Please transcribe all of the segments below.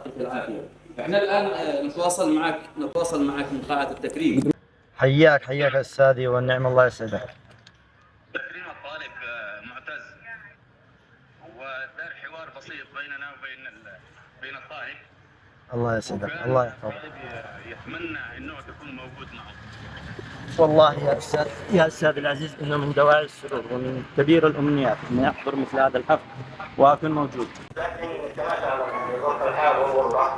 يعطيك العافية. احنا الآن نتواصل معك من قاعة التكريم. حياك أستاذي والنعم، الله يسعدك. تكريم الطالب معتز، ودار حوار بسيط بيننا وبين الطالب. الله يسعدك، الله يحفظك. يتمنى انه تكون موجود معه. والله يا أستاذ العزيز، إنه من دواعي السرور ومن كبير الأمنيات أن يحضر مثل هذا الحفل وأكون موجود. لكن كما شاء الله يظل الحال والغربة،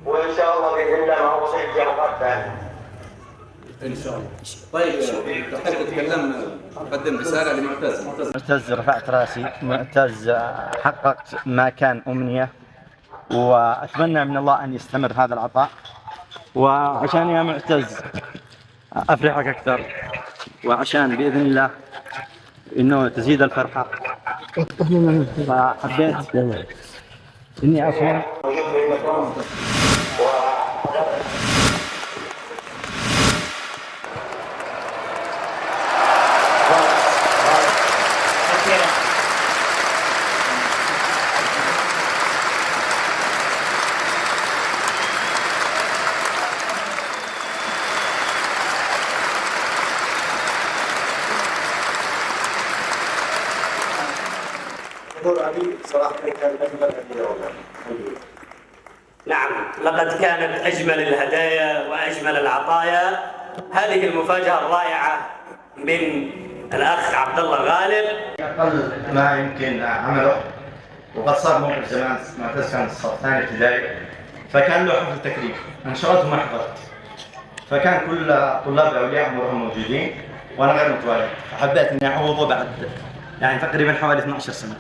وإن شاء الله بإذن الله ما هو صيف جلقات ثانية. إن شاء الله. طيب تحب تتكلم، تقدم رسالة لمعتز. معتز، رفعت راسي. معتز، حققت ما كان أمنية، وأتمنى من الله أن يستمر هذا العطاء، وعشان يا معتز أفرحك أكثر، وعشان بإذن الله إنه تزيد الفرحة، فحبيت إني أكون نعم، لقد كانت أجمل الهدايا وأجمل العطايا هذه المفاجأة الرائعة من الأخ عبد الله غالب. أقل ما يمكن عمله، وقد صار موقف زمان. معتز كان الصف ثاني ابتدائي، فكان له حفل تكريم، انشرته ما حضرت، فكان كل طلاب الأولياء أمورهم موجودين وأنا غير متواجد، فحبيت إني أعوضه بعد تقريبا حوالي 12 سنة.